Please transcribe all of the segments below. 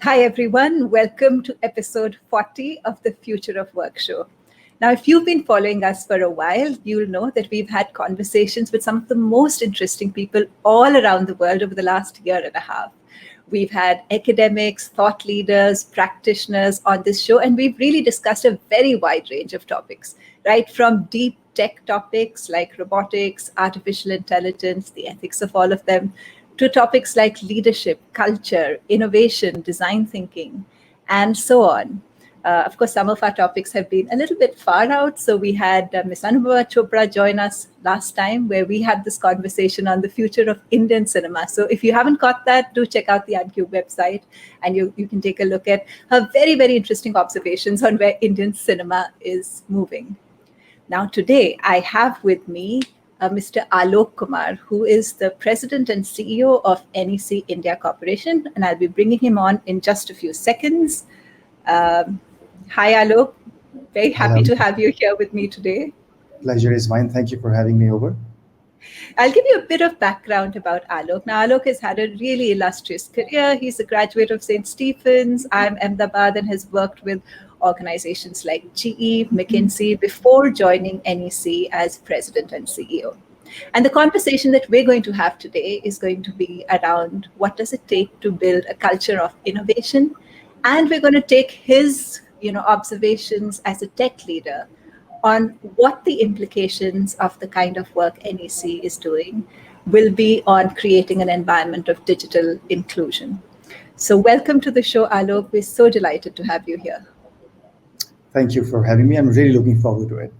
Hi, everyone. Welcome to episode 40 of the Future of Work show. Now, if you've been following us for a while, you'll know that we've had conversations with some of the most interesting people all around the world over the last year and a half. We've had academics, thought leaders, practitioners on this show, and we've really discussed a very wide range of topics, right from deep tech topics like robotics, artificial intelligence, the ethics of all of them, to topics like leadership, culture, innovation, design thinking, and so on. Of course, some of our topics have been a little bit far out. So we had Ms. Anubhava Chopra join us last time, where we had this conversation on the future of Indian cinema. So if you haven't got that, do check out the Uncube website, and you can take a look at her very, very interesting observations on where Indian cinema is moving. Now, today, I have with me Mr. Alok Kumar, who is the President and CEO of NEC India Corporation, and I'll be bringing him on in just a few seconds. Hi, Alok. Very happy to have you here with me today. Pleasure is mine. Thank you for having me over. I'll give you a bit of background about Alok. Now, Alok has had a really illustrious career. He's a graduate of St. Stephen's, IIM Ahmedabad, and has worked with organizations like GE, McKinsey, before joining NEC as president and CEO. And the conversation that we're going to have today is going to be around what does it take to build a culture of innovation. And we're going to take his observations as a tech leader on what the implications of the kind of work NEC is doing will be on creating an environment of digital inclusion. So welcome to the show, Alok. We're so delighted to have you here. Thank you for having me. I'm really looking forward to it.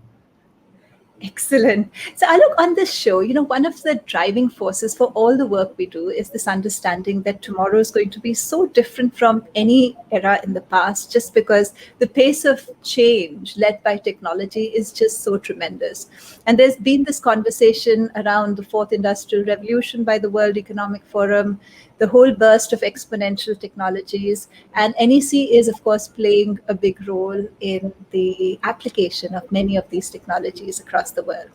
Excellent. So Alok, on this show, one of the driving forces for all the work we do is this understanding that tomorrow is going to be so different from any era in the past, just because the pace of change led by technology is just so tremendous. And there's been this conversation around the fourth industrial revolution by the World Economic Forum, the whole burst of exponential technologies. And NEC is, of course, playing a big role in the application of many of these technologies across the world.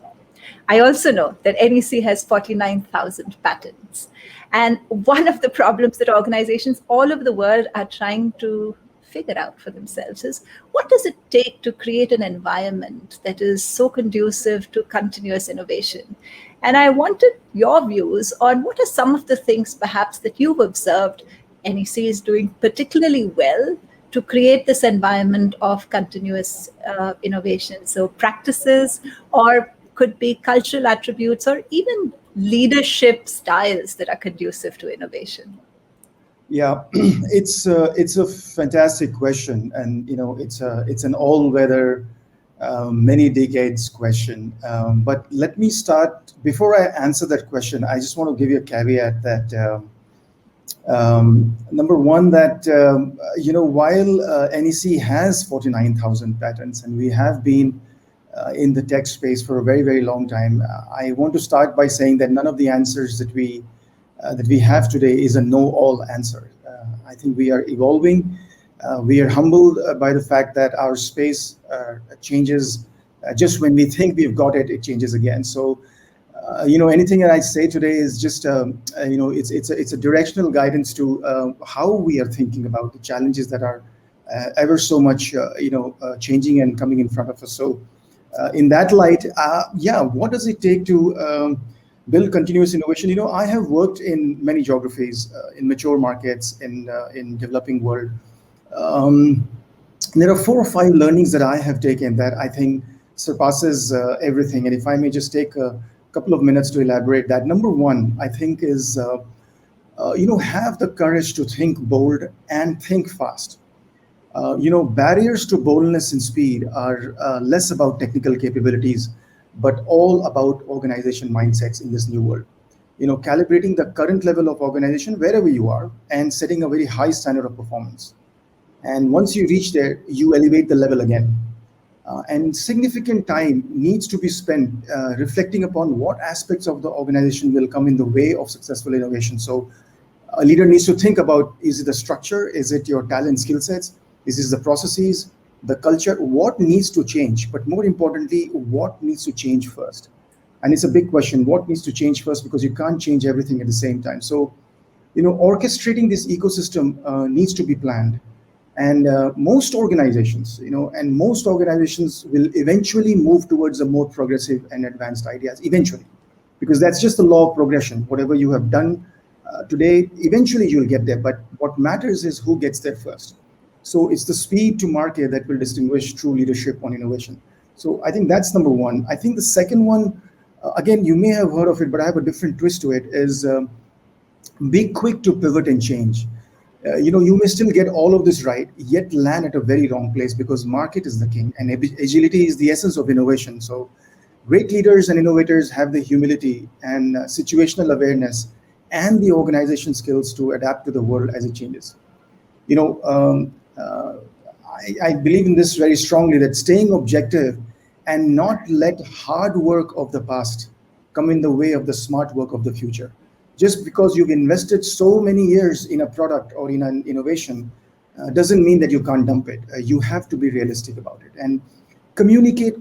I also know that NEC has 49,000 patents. And one of the problems that organizations all over the world are trying to figure out for themselves is, what does it take to create an environment that is so conducive to continuous innovation? And I wanted your views on what are some of the things perhaps that you've observed NEC is doing particularly well to create this environment of continuous innovation. So practices, or could be cultural attributes, or even leadership styles that are conducive to innovation. Yeah, it's a fantastic question, and it's an all-weather, many decades question. But let me start, before I answer that question, I just want to give you a caveat that number one, that while NEC has 49,000 patents, and we have been in the tech space for a very, very long time, I want to start by saying that none of the answers that we have today is a know-all answer. I think we are evolving. We are humbled by the fact that our space changes. Just when we think we've got it, it changes again. So, anything that I say today is just, it's a directional guidance to how we are thinking about the challenges that are ever so much, changing and coming in front of us. So, in that light, what does it take to build continuous innovation? I have worked in many geographies, in mature markets, in developing world. There are 4 or 5 learnings that I have taken that I think surpasses everything. And if I may just take a couple of minutes to elaborate that. Number one, I think, is have the courage to think bold and think fast. Barriers to boldness and speed are less about technical capabilities, but all about organization mindsets in this new world. Calibrating the current level of organization wherever you are and setting a very high standard of performance. And once you reach there, you elevate the level again. And significant time needs to be spent reflecting upon what aspects of the organization will come in the way of successful innovation. So a leader needs to think about, is it the structure? Is it your talent skill sets? Is it the processes, the culture? What needs to change? But more importantly, what needs to change first? And it's a big question, what needs to change first? Because you can't change everything at the same time. So orchestrating this ecosystem needs to be planned. And most organizations will eventually move towards a more progressive and advanced ideas eventually, because that's just the law of progression. Whatever you have done today, eventually you'll get there. But what matters is who gets there first. So it's the speed to market that will distinguish true leadership on innovation. So I think that's number one. I think the second one, again, you may have heard of it, but I have a different twist to it, is be quick to pivot and change. You may still get all of this right, yet land at a very wrong place, because market is the king and agility is the essence of innovation. So great leaders and innovators have the humility and situational awareness and the organization skills to adapt to the world as it changes. You know, I believe in this very strongly, that staying objective and not let hard work of the past come in the way of the smart work of the future. Just because you've invested so many years in a product or in an innovation doesn't mean that you can't dump it. You have to be realistic about it and communicate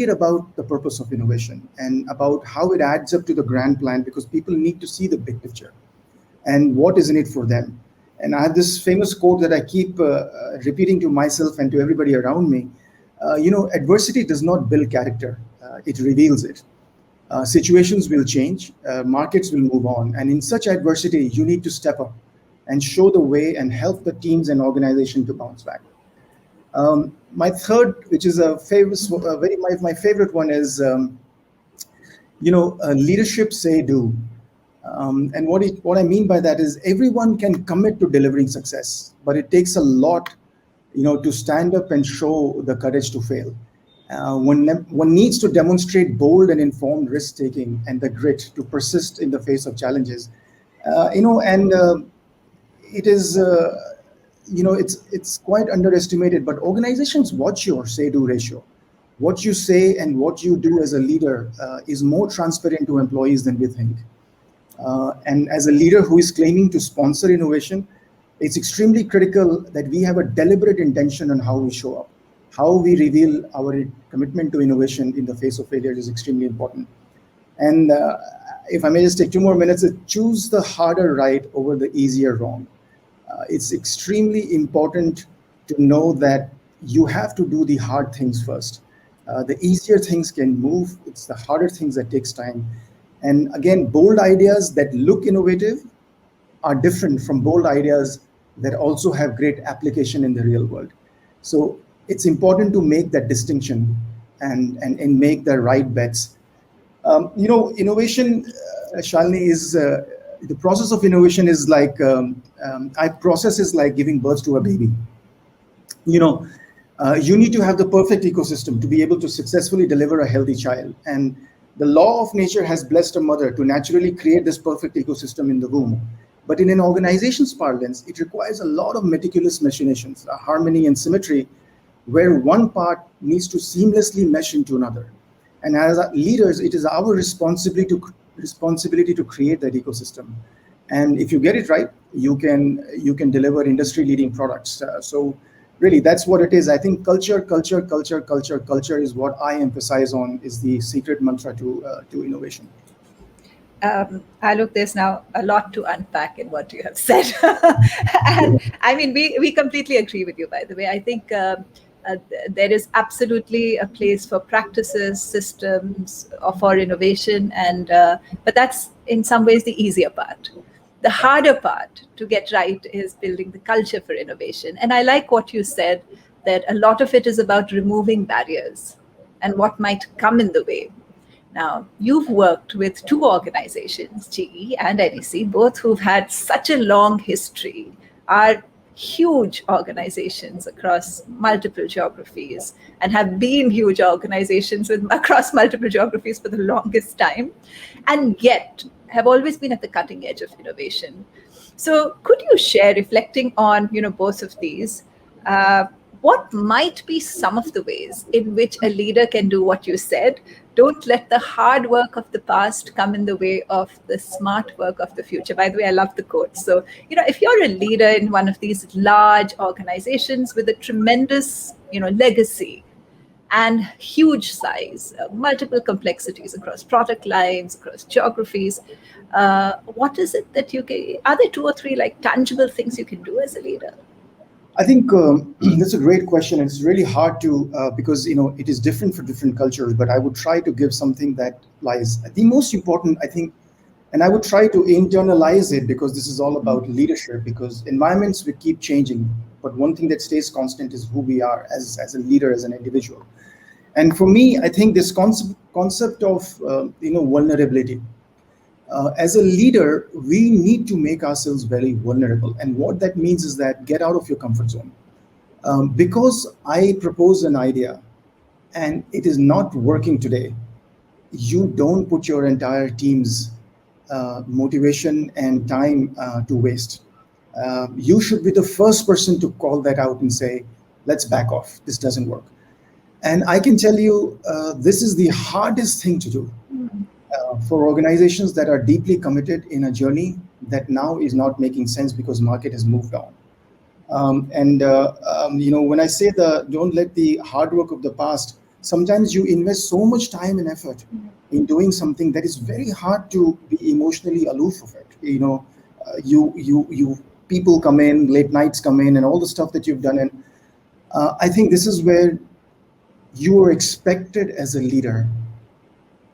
about the purpose of innovation and about how it adds up to the grand plan, because people need to see the big picture and what is in it for them. And I have this famous quote that I keep repeating to myself and to everybody around me. Adversity does not build character, it reveals it. Situations will change, markets will move on, and in such adversity, you need to step up and show the way and help the teams and organization to bounce back. My third, which is a famous, my favorite one, is leadership say do. And what I mean by that is everyone can commit to delivering success, but it takes a lot, to stand up and show the courage to fail. One needs to demonstrate bold and informed risk taking and the grit to persist in the face of challenges. And it is, it's quite underestimated, but organizations watch your say-do ratio. What you say and what you do as a leader is more transparent to employees than we think. And as a leader who is claiming to sponsor innovation, it's extremely critical that we have a deliberate intention on how we show up. How we reveal our commitment to innovation in the face of failure is extremely important. And if I may just take 2 more minutes, choose the harder right over the easier wrong. It's extremely important to know that you have to do the hard things first. The easier things can move. It's the harder things that takes time. And again, bold ideas that look innovative are different from bold ideas that also have great application in the real world. So it's important to make that distinction and make the right bets. Innovation, Shalini, is the process of innovation is like process is like giving birth to a baby. You need to have the perfect ecosystem to be able to successfully deliver a healthy child. And the law of nature has blessed a mother to naturally create this perfect ecosystem in the womb. But in an organization's parlance, it requires a lot of meticulous machinations, harmony and symmetry, where one part needs to seamlessly mesh into another. And as leaders, it is our responsibility to create that ecosystem. And if you get it right, you can deliver industry-leading products. So really, that's what it is. I think culture is what I emphasize on, is the secret mantra to innovation. Alok, there's now a lot to unpack in what you have said. And I mean, we completely agree with you, by the way. I think there is absolutely a place for practices, systems, or for innovation, but that's in some ways the easier part. The harder part to get right is building the culture for innovation. And I like what you said, that a lot of it is about removing barriers and what might come in the way. Now, you've worked with two organizations, GE and NEC, both who've had such a long history, are huge organizations across multiple geographies, and have been huge organizations across multiple geographies for the longest time, and yet have always been at the cutting edge of innovation. So could you share, reflecting on both of these, what might be some of the ways in which a leader can do what you said? Don't let the hard work of the past come in the way of the smart work of the future. By the way, I love the quote. So, if you're a leader in one of these large organizations with a tremendous, legacy, and huge size, multiple complexities across product lines, across geographies. What is it that you can, are there two or three like tangible things you can do as a leader? I think that's a great question. It's really hard to because it is different for different cultures. But I would try to give something that lies. The most important, I think, and I would try to internalize it because this is all about leadership. Because environments will keep changing, but one thing that stays constant is who we are as a leader, as an individual. And for me, I think this concept of vulnerability. As a leader, we need to make ourselves very vulnerable. And what that means is that get out of your comfort zone. Because I propose an idea and it is not working today, you don't put your entire team's motivation and time to waste. You should be the first person to call that out and say, let's back off. This doesn't work. And I can tell you, this is the hardest thing to do for organizations that are deeply committed in a journey that now is not making sense because market has moved on. When I say the don't let the hard work of the past, sometimes you invest so much time and effort in doing something that is very hard to be emotionally aloof of it. You people come in, late nights come in, and all the stuff that you've done. And I think this is where you are expected as a leader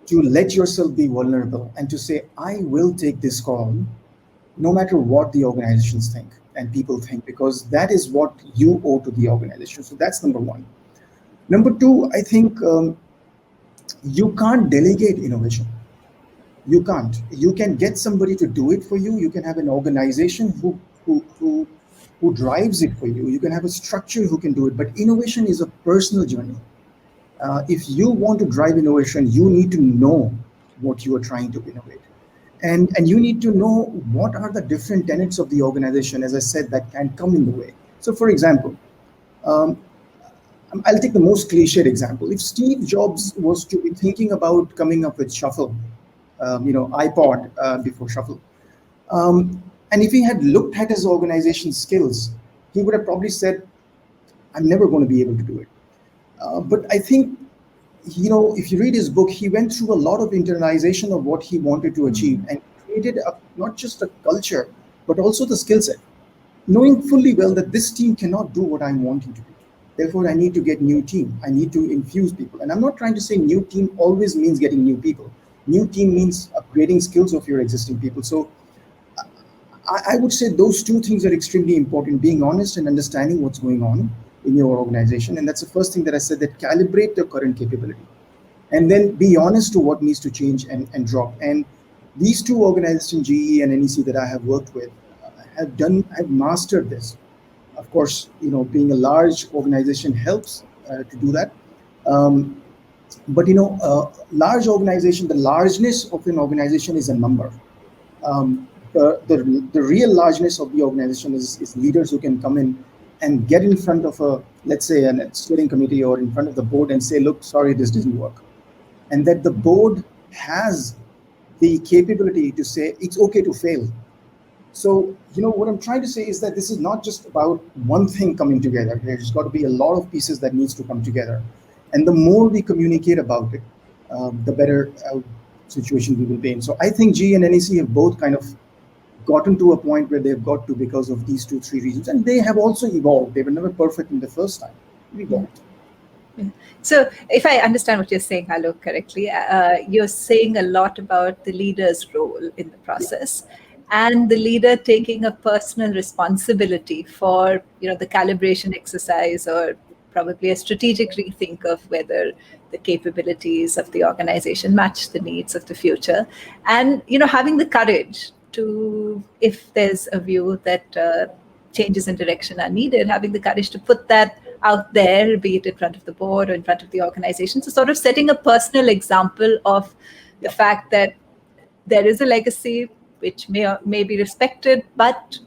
to let yourself be vulnerable and to say, I will take this call no matter what the organizations think and people think, because that is what you owe to the organization. So that's number one. Number two, I think you can't delegate innovation. You can't. You can get somebody to do it for you. You can have an organization who drives it for you. You can have a structure who can do it. But innovation is a personal journey. If you want to drive innovation, you need to know what you are trying to innovate. And you need to know what are the different tenets of the organization, as I said, that can come in the way. So for example, I'll take the most cliched example. If Steve Jobs was to be thinking about coming up with Shuffle, iPod before Shuffle, and if he had looked at his organization skills, he would have probably said, I'm never going to be able to do it. But I think, if you read his book, he went through a lot of internalization of what he wanted to achieve and created not just a culture, but also the skill set, knowing fully well that this team cannot do what I'm wanting to do. Therefore, I need to get new team. I need to infuse people. And I'm not trying to say new team always means getting new people. New team means upgrading skills of your existing people. So I would say those two things are extremely important, being honest and understanding what's going on in your organization. And that's the first thing that I said, that calibrate the current capability. And then be honest to what needs to change and drop. And these two organizations, GE and NEC, that I have worked with, have mastered this. Of course, being a large organization helps to do that. But large organization, the largeness of an organization is a number. The real largeness of the organization is leaders who can come in and get in front of let's say, a steering committee or in front of the board and say, look, sorry, this doesn't work. And that the board has the capability to say, it's okay to fail. So, what I'm trying to say is that this is not just about one thing coming together. There's got to be a lot of pieces that needs to come together. And the more we communicate about it, the better situation we will be in. So I think GE and NEC have both kind of gotten to a point where they've got to because of these 2-3 reasons. And they have also evolved. They were never perfect in the first time. We evolved. Yeah. So if I understand what you're saying, Alok, correctly, you're saying a lot about the leader's role in the process. Yeah. And the leader taking a personal responsibility for, the calibration exercise, or probably a strategic rethink of whether the capabilities of the organization match the needs of the future. And, having the courage to, if there's a view that changes in direction are needed, having the courage to put that out there, be it in front of the board or in front of the organization. So sort of setting a personal example of the fact that there is a legacy which may be respected, but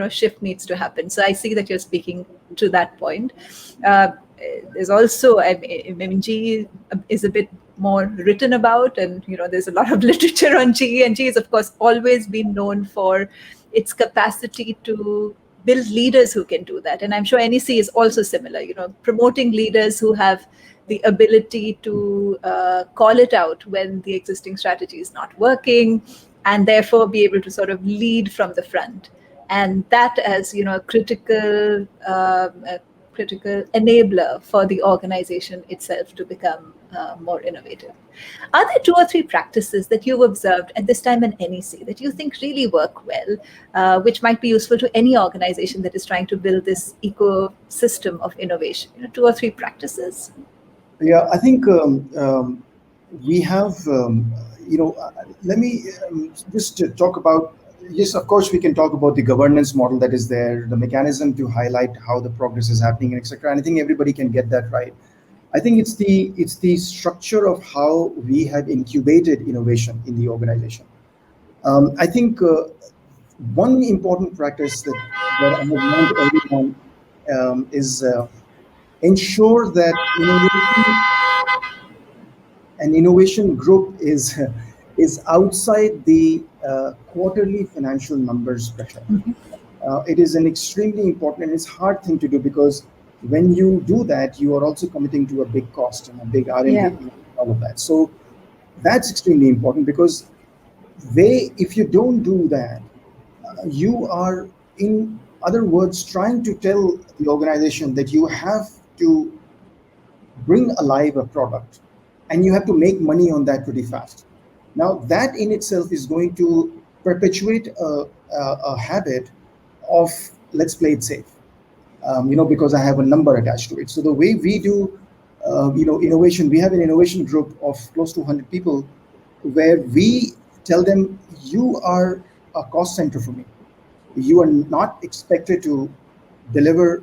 shift needs to happen. So I see that you're speaking to that point. There's also, GE is a bit more written about, and there's a lot of literature on GE, and GE has of course always been known for its capacity to build leaders who can do that. And I'm sure NEC is also similar, promoting leaders who have the ability to call it out when the existing strategy is not working, and therefore be able to sort of lead from the front. And that as a critical enabler for the organization itself to become more innovative. Are there two or three practices that you've observed at this time in NEC that you think really work well, which might be useful to any organization that is trying to build this ecosystem of innovation? Two or three practices? Yeah, I think we have, let me just talk about, yes, of course, we can talk about the governance model that is there, the mechanism to highlight how the progress is happening, etc. And I think everybody can get that right. I think it's the structure of how we have incubated innovation in the organization. I think one important practice that I have learned early on is ensure that an innovation group is outside the quarterly financial numbers pressure. It is an extremely important and it's hard thing to do, because when you do that, you are also committing to a big cost and a big R&D, Yeah. all of that. So that's extremely important, because if you don't do that, you are, in other words, trying to tell the organization that you have to bring alive a product and you have to make money on that pretty fast. Now, that in itself is going to perpetuate a habit of, let's play it safe, because I have a number attached to it. So the way we do, innovation, we have an innovation group of close to 100 people, where we tell them, you are a cost center for me. You are not expected to deliver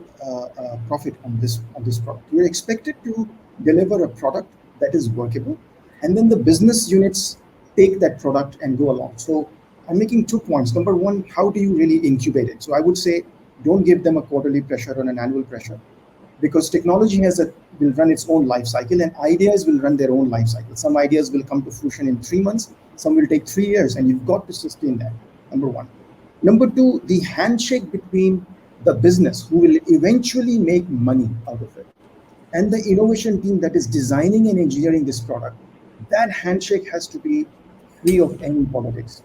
profit on this product. You're expected to deliver a product that is workable, and then the business units take that product and go along. So I'm making 2 points. Number one, how do you really incubate it? So I would say, don't give them a quarterly pressure or an annual pressure, because technology will run its own life cycle, and ideas will run their own life cycle. Some ideas will come to fruition in 3 months, some will take 3 years, and you've got to sustain that. Number one. Number two, the handshake between the business, who will eventually make money out of it, and the innovation team that is designing and engineering this product, that handshake has to be free of any politics.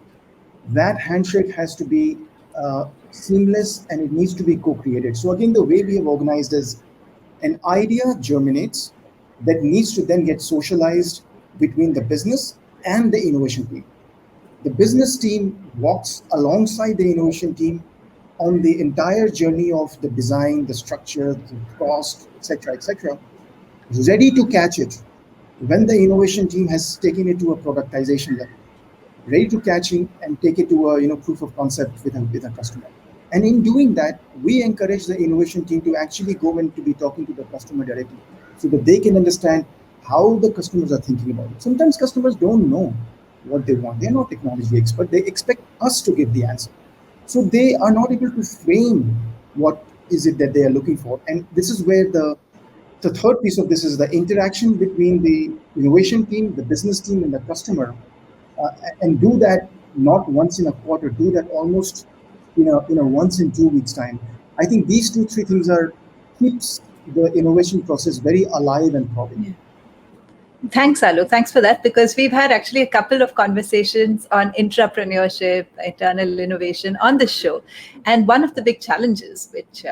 That handshake has to be seamless, and it needs to be co-created. So again, the way we have organized is, an idea germinates that needs to then get socialized between the business and the innovation team. The business team walks alongside the innovation team on the entire journey of the design, the structure, the cost, etc., ready to catch it when the innovation team has taken it to a productization level, ready to catch it and take it to a proof of concept with a customer. And in doing that, we encourage the innovation team to actually go and to be talking to the customer directly, so that they can understand how the customers are thinking about it. Sometimes customers don't know what they want. They're not technology experts. They expect us to give the answer. So they are not able to frame what is it that they are looking for. And this is where the third piece of this is the interaction between the innovation team, the business team, and the customer, and do that not once in a quarter, do that almost once in 2 weeks time. I think these 2-3 things keeps the innovation process very alive and throbbing. Yeah. Thanks, Alok. Thanks for that, because we've had actually a couple of conversations on intrapreneurship, internal innovation on this show. And one of the big challenges, which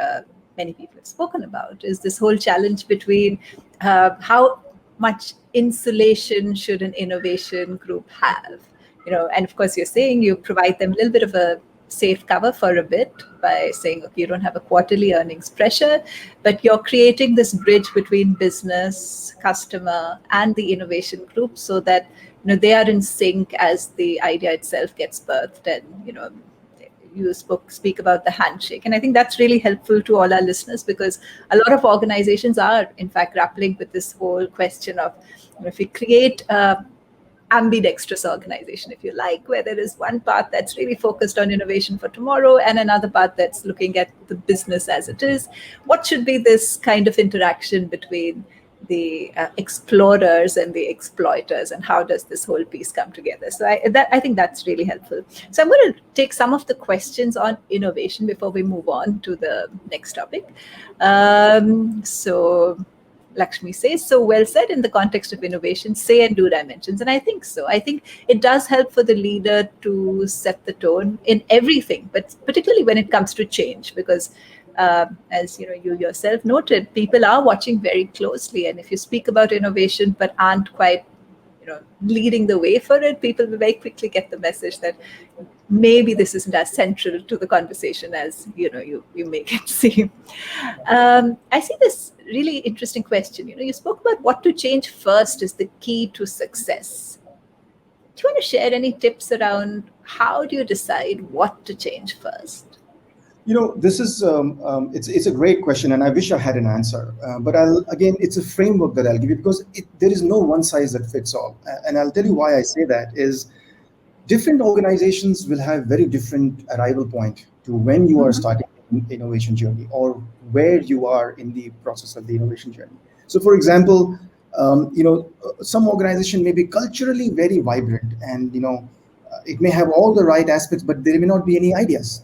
many people have spoken about, is this whole challenge between how much insulation should an innovation group have. And of course, you're saying you provide them a little bit of a safe cover for a bit by saying, okay, you don't have a quarterly earnings pressure, but you're creating this bridge between business, customer, and the innovation group, so that they are in sync as the idea itself gets birthed. And you speak about the handshake, and I think that's really helpful to all our listeners, because a lot of organizations are in fact grappling with this whole question of, if we create ambidextrous organization, if you like, where there is one part that's really focused on innovation for tomorrow and another part that's looking at the business as it is. What should be this kind of interaction between the explorers and the exploiters, and how does this whole piece come together? So I think that's really helpful. So I'm going to take some of the questions on innovation before we move on to the next topic. So Lakshmi says, so well said in the context of innovation, say and do dimensions. And I think so. I think it does help for the leader to set the tone in everything, but particularly when it comes to change, because as you know, you yourself noted, people are watching very closely. And if you speak about innovation but aren't quite leading the way for it, people will very quickly get the message that maybe this isn't as central to the conversation as you make it seem. I see this really interesting question. You spoke about what to change first is the key to success. Do you want to share any tips around how do you decide what to change first? This is it's a great question, and I wish I had an answer. But it's a framework that I'll give you because there is no one size that fits all. And I'll tell you why I say that is different organizations will have very different arrival point to when you are starting an innovation journey or where you are in the process of the innovation journey. So, for example, some organization may be culturally very vibrant, and it may have all the right aspects, but there may not be any ideas.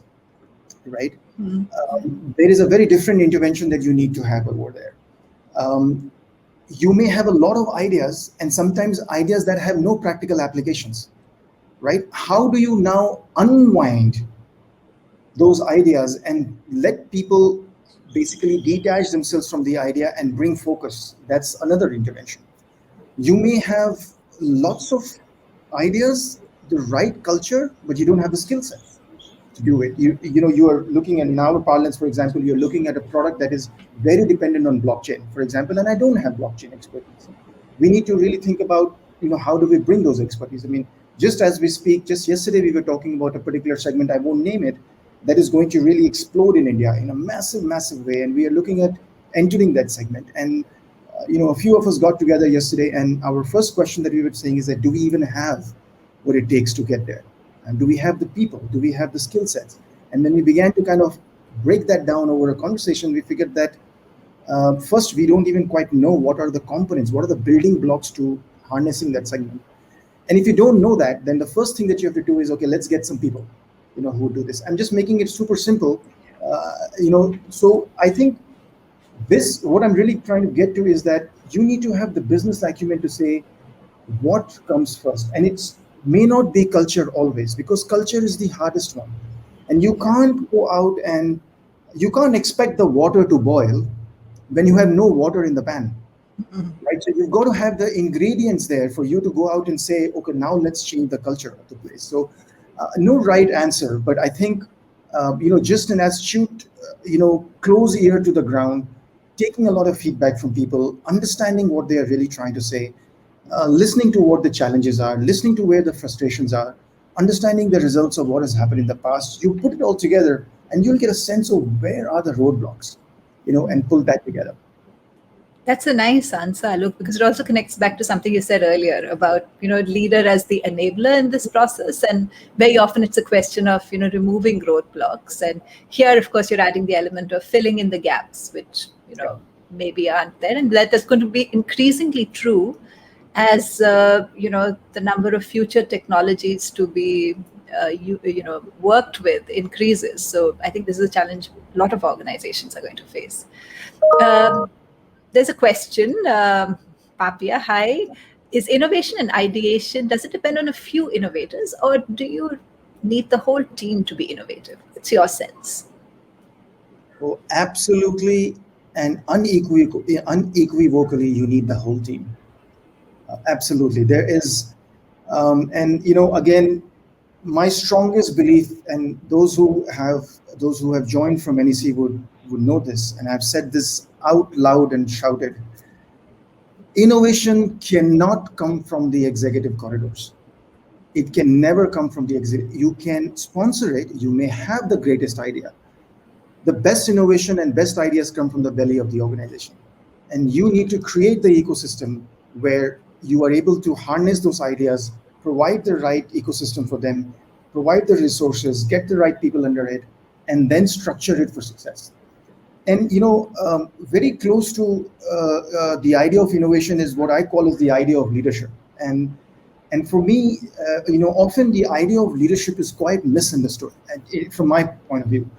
Right? There is a very different intervention that you need to have over there. You may have a lot of ideas and sometimes ideas that have no practical applications, right? How do you now unwind those ideas and let people basically detach themselves from the idea and bring focus? That's another intervention. You may have lots of ideas, the right culture, but you don't have the skill set to do it. You are looking at, in our parlance, for example, you're looking at a product that is very dependent on blockchain, for example, and I don't have blockchain expertise. We need to really think about, how do we bring those expertise? I mean, just as we speak, just yesterday we were talking about a particular segment, I won't name it, that is going to really explode in India in a massive, massive way. And we are looking at entering that segment. And, a few of us got together yesterday, and our first question that we were saying is that, do we even have what it takes to get there? And do we have the people? Do we have the skill sets? And when we began to kind of break that down over a conversation, we figured that first, we don't even quite know what are the components, what are the building blocks to harnessing that segment. And if you don't know that, then the first thing that you have to do is, okay, let's get some people, who do this. I'm just making it super simple. So I think what I'm really trying to get to is that you need to have the business acumen to say what comes first. And it's may not be culture always, because culture is the hardest one. And you can't go out and you can't expect the water to boil when you have no water in the pan. Right? So you've got to have the ingredients there for you to go out and say, okay, now let's change the culture of the place. So no right answer, but I think, just an astute, close ear to the ground, taking a lot of feedback from people, understanding what they are really trying to say, listening to what the challenges are, listening to where the frustrations are, understanding the results of what has happened in the past. You put it all together and you'll get a sense of where are the roadblocks, and pull that together. That's a nice answer, Alok, because it also connects back to something you said earlier about, leader as the enabler in this process. And very often it's a question of, removing roadblocks. And here, of course, you're adding the element of filling in the gaps, which, maybe aren't there. And that is going to be increasingly true as, the number of future technologies to be, worked with increases. So I think this is a challenge a lot of organizations are going to face. There's a question, Papia, hi. Is innovation and ideation, does it depend on a few innovators, or do you need the whole team to be innovative? It's your sense. Oh, absolutely and unequivocally, you need the whole team. Absolutely. There is, again, my strongest belief, and those who have joined from NEC would know this, and I've said this out loud and shouted. Innovation cannot come from the executive corridors. It can never come from the executive. You can sponsor it. You may have the greatest idea. The best innovation and best ideas come from the belly of the organization. And you need to create the ecosystem where you are able to harness those ideas, provide the right ecosystem for them, provide the resources, get the right people under it, and then structure it for success. And very close to the idea of innovation is what I call as the idea of leadership. And for me, often the idea of leadership is quite misunderstood from my point of view.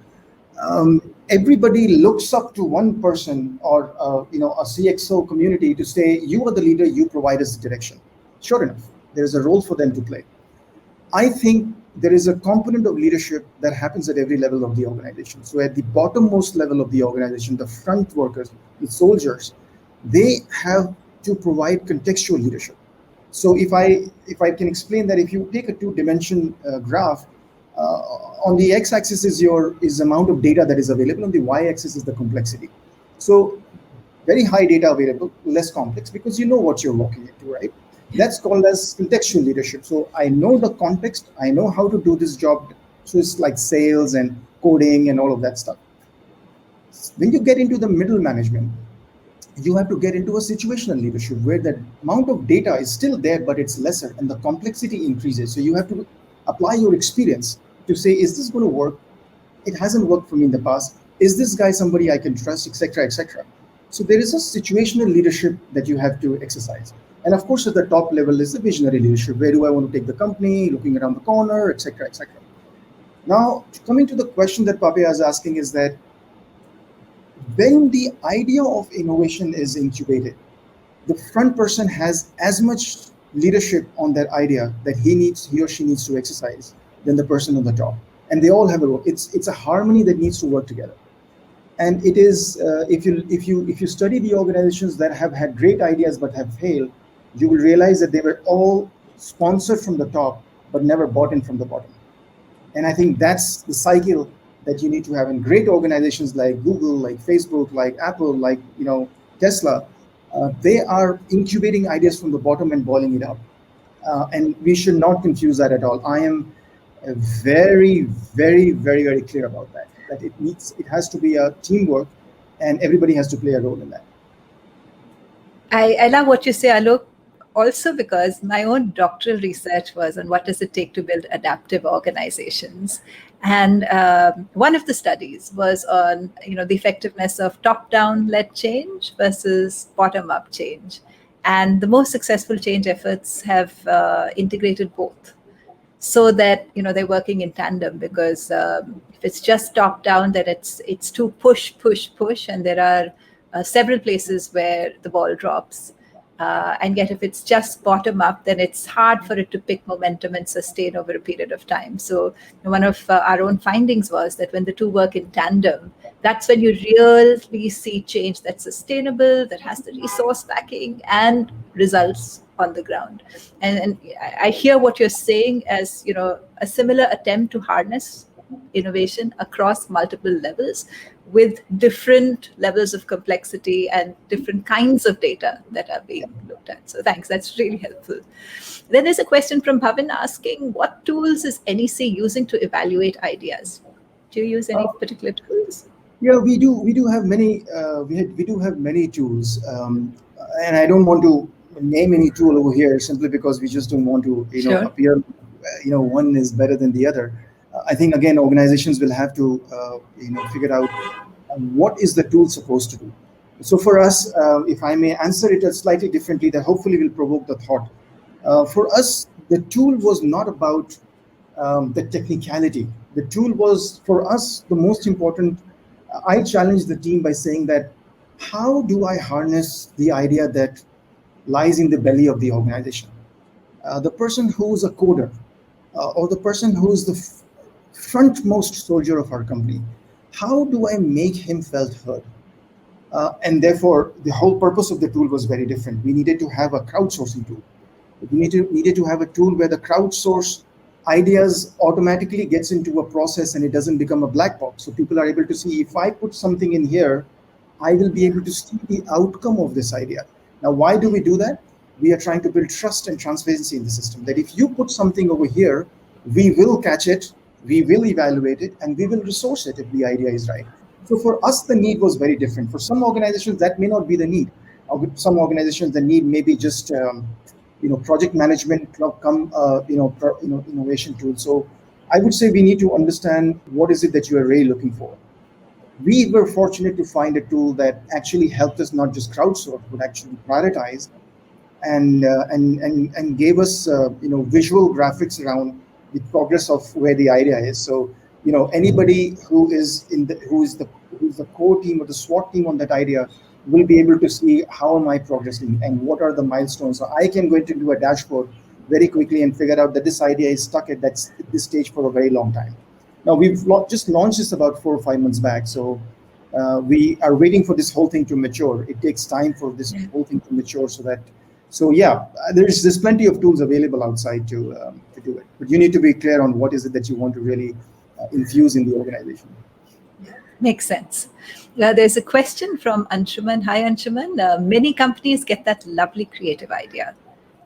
Everybody looks up to one person or a CXO community to say, you are the leader, you provide us the direction. Sure enough, there is a role for them to play. I think there is a component of leadership that happens at every level of the organization. So at the bottommost level of the organization, the front workers, the soldiers, they have to provide contextual leadership. So if I can explain that, if you take a two-dimension graph, on the x-axis is the amount of data that is available, on the y-axis is the complexity. So very high data available, less complex, because you know what you're walking into, right? That's called as contextual leadership. So I know the context, I know how to do this job. So it's like sales and coding and all of that stuff. When you get into the middle management, you have to get into a situational leadership where the amount of data is still there, but it's lesser and the complexity increases. So you have to apply your experience to say, is this going to work? It hasn't worked for me in the past. Is this guy somebody I can trust, etc., etc.? So there is a situational leadership that you have to exercise. And of course, at the top level is the visionary leadership. Where do I want to take the company, looking around the corner, etc., etc. Now, coming to the question that Papaya is asking is that when the idea of innovation is incubated, the front person has as much leadership on that idea that he or she needs to exercise than the person on the top, and they all have a role. It's a harmony that needs to work together. And it is if you study the organizations that have had great ideas but have failed, you will realize that they were all sponsored from the top but never bought in from the bottom. And I think that's the cycle that you need to have in great organizations like Google, like Facebook, like Apple, like Tesla. They are incubating ideas from the bottom and boiling it up. And we should not confuse that at all. I am very, very, very, very clear about that. That it has to be a teamwork, and everybody has to play a role in that. I love what you say, Alok, also because my own doctoral research was on what does it take to build adaptive organizations. And one of the studies was on the effectiveness of top-down led change versus bottom-up change. And the most successful change efforts have integrated both, so that they're working in tandem. Because if it's just top-down, then it's too push, and there are several places where the ball drops. And yet, if it's just bottom up, then it's hard for it to pick momentum and sustain over a period of time. So one of our own findings was that when the two work in tandem, that's when you really see change that's sustainable, that has the resource backing and results on the ground. And I hear what you're saying as a similar attempt to harness innovation across multiple levels with different levels of complexity and different kinds of data that are being looked at. So thanks, that's really helpful. Then there's a question from Bhavin asking, what tools is NEC using to evaluate ideas? Do you use any particular tools? Yeah, we do have many. We do have many tools, and I don't want to name any tool over here simply because we just don't want to Sure. appear one is better than the other. I think again organizations will have to figure out what is the tool supposed to do. So for us, if I may answer it slightly differently, that hopefully will provoke the thought. For us, the tool was not about the technicality. The tool was for us the most important. I challenged the team by saying that how do I harness the idea that lies in the belly of the organization? The person who's a coder or the person who's the frontmost soldier of our company, how do I make him felt heard? And therefore, the whole purpose of the tool was very different. We needed to have a crowdsourcing tool. We needed to have a tool where the crowdsource ideas automatically gets into a process and it doesn't become a black box. So people are able to see, if I put something in here, I will be able to see the outcome of this idea. Now, why do we do that? We are trying to build trust and transparency in the system, that if you put something over here, we will catch it, we will evaluate it, and we will resource it if the idea is right. So for us, the need was very different. For some organizations, that may not be the need. With some organizations, the need may be just project management, innovation tools. So I would say we need to understand what is it that you are really looking for. We were fortunate to find a tool that actually helped us not just crowdsource, but actually prioritize and gave us visual graphics around the progress of where the idea is. So Anybody who's the core team or the SWAT team on that idea will be able to see how am I progressing and what are the milestones. So I can go into do a dashboard very quickly and figure out that this idea is stuck at this stage for a very long time. Now we've just launched this about 4 or 5 months back, so we are waiting for this whole thing to mature. It takes time for this whole thing to mature, so yeah, there's plenty of tools available outside to do it, but you need to be clear on what is it that you want to really infuse in the organization. Makes sense. There's a question from Anshuman. Hi, Anshuman. Many companies get that lovely creative idea.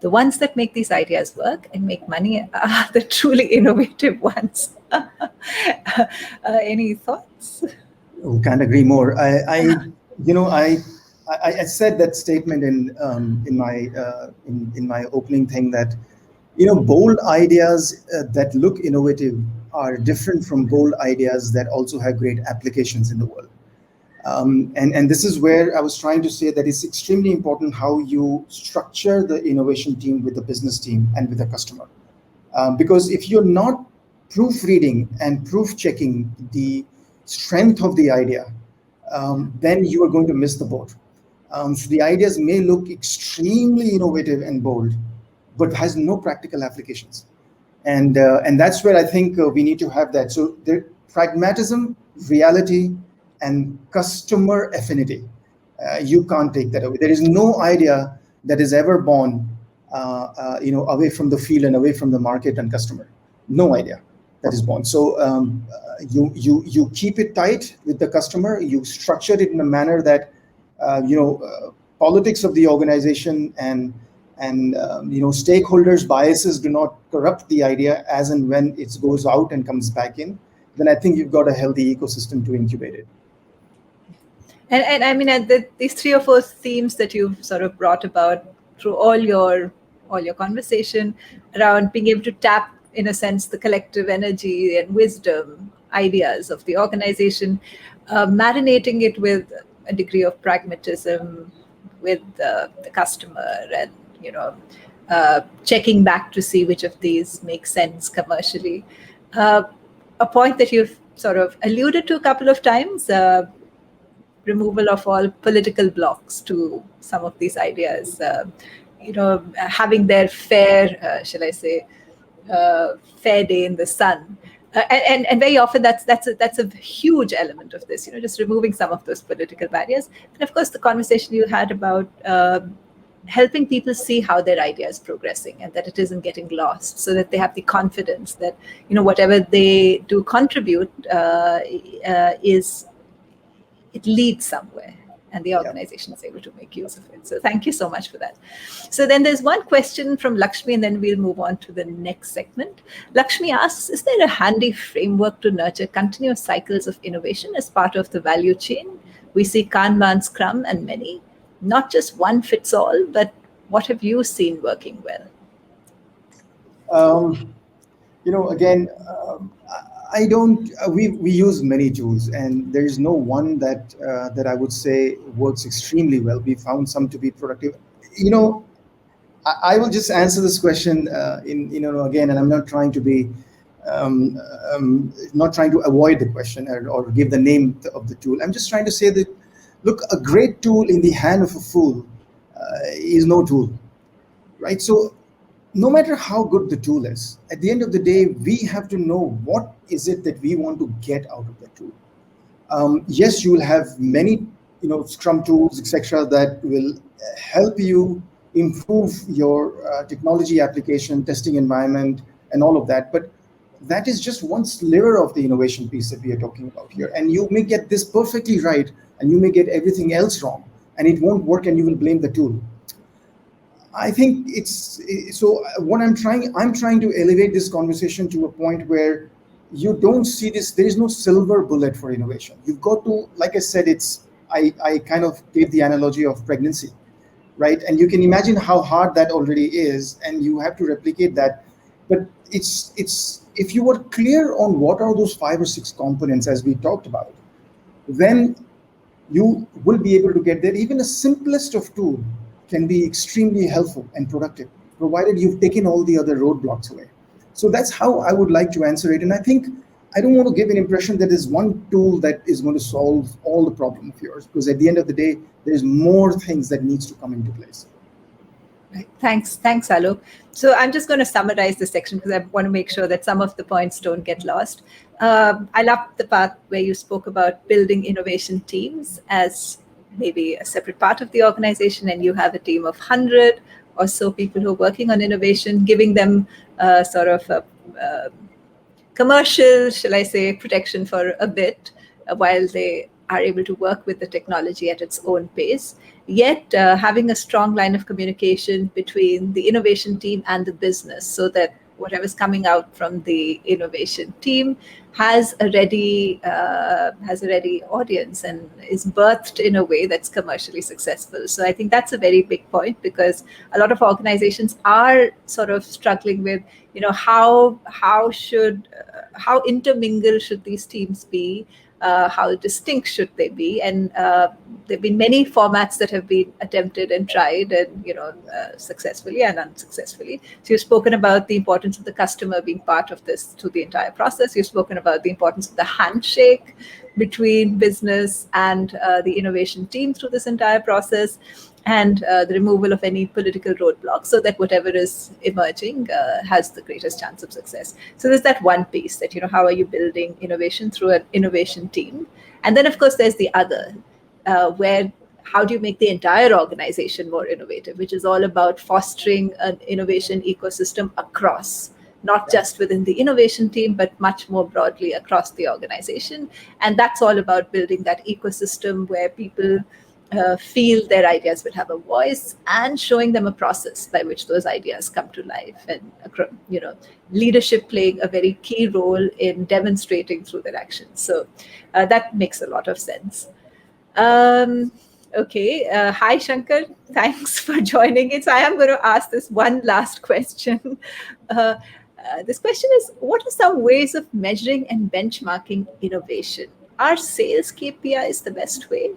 The ones that make these ideas work and make money are the truly innovative ones. Any thoughts? Oh, can't agree more. I said that statement in my opening thing that bold ideas that look innovative are different from bold ideas that also have great applications in the world. And this is where I was trying to say that it's extremely important how you structure the innovation team with the business team and with the customer. Because if you're not proofreading and proof checking the strength of the idea, then you are going to miss the boat. So the ideas may look extremely innovative and bold, but has no practical applications. And that's where I think we need to have that. So the pragmatism, reality, and customer affinity. You can't take that away. There is no idea that is ever born, away from the field and away from the market and customer. No idea that is born. So you keep it tight with the customer. You structure it in a manner that politics of the organization and stakeholders' biases do not corrupt the idea as and when it goes out and comes back in. Then I think you've got a healthy ecosystem to incubate it. And I mean, these 3 or 4 themes that you've sort of brought about through all your conversation around being able to tap, in a sense, the collective energy and wisdom, ideas of the organization, marinating it with a degree of pragmatism with the customer, and checking back to see which of these make sense commercially. A point that you've sort of alluded to a couple of times. Removal of all political blocks to some of these ideas, having their fair, shall I say, fair day in the sun, and very often that's a huge element of this. Just removing some of those political barriers, and of course the conversation you had about helping people see how their idea is progressing and that it isn't getting lost, so that they have the confidence that whatever they do contribute it leads somewhere, and the organization is able to make use of it. So thank you so much for that. So then there's one question from Lakshmi, and then we'll move on to the next segment. Lakshmi asks, is there a handy framework to nurture continuous cycles of innovation as part of the value chain? We see Kanban, Scrum, and many. Not just one fits all, but what have you seen working well? Again, I don't. We use many tools, and there is no one that I would say works extremely well. We found some to be productive. I will just answer this question again, and I'm not trying to be not trying to avoid the question or give the name of the tool. I'm just trying to say that, look, a great tool in the hand of a fool is no tool, right? So no matter how good the tool is, at the end of the day, we have to know what is it that we want to get out of the tool. Yes, you will have many, Scrum tools, etc., that will help you improve your technology application, testing environment, and all of that. But that is just one sliver of the innovation piece that we are talking about here. And you may get this perfectly right, and you may get everything else wrong, and it won't work, and you will blame the tool. I think so. What I'm trying to elevate this conversation to a point where you don't see this. There is no silver bullet for innovation. You've got to, like I said, I kind of gave the analogy of pregnancy, right? And you can imagine how hard that already is, and you have to replicate that. But it's if you were clear on what are those 5 or 6 components as we talked about, then you will be able to get there. Even the simplest of tool can be extremely helpful and productive, provided you've taken all the other roadblocks away. So that's how I would like to answer it. And I think I don't want to give an impression that there's one tool that is going to solve all the problem of yours, because at the end of the day, there's more things that needs to come into place. Right. Thanks, Alok. So I'm just going to summarize this section because I want to make sure that some of the points don't get lost. I love the part where you spoke about building innovation teams as maybe a separate part of the organization, and you have a team of 100 or so people who are working on innovation, giving them sort of a commercial, shall I say, protection for a bit while they are able to work with the technology at its own pace, yet having a strong line of communication between the innovation team and the business, so that whatever's coming out from the innovation team has a ready audience and is birthed in a way that's commercially successful. So I think that's a very big point, because a lot of organizations are sort of struggling with, how intermingled should these teams be, how distinct should they be, and there have been many formats that have been attempted and tried, and successfully and unsuccessfully. So you've spoken about the importance of the customer being part of this through the entire process. You've spoken about the importance of the handshake between business and the innovation team through this entire process, and the removal of any political roadblocks, so that whatever is emerging has the greatest chance of success. So there's that one piece that, how are you building innovation through an innovation team? And then, of course, there's the other, where how do you make the entire organization more innovative, which is all about fostering an innovation ecosystem across, not just within the innovation team, but much more broadly across the organization. And that's all about building that ecosystem where people feel their ideas will have a voice, and showing them a process by which those ideas come to life, and leadership playing a very key role in demonstrating through their actions. So that makes a lot of sense. Okay. Hi, Shankar. Thanks for joining in. So I am going to ask this one last question. This question is, what are some ways of measuring and benchmarking innovation? Are sales KPIs the best way?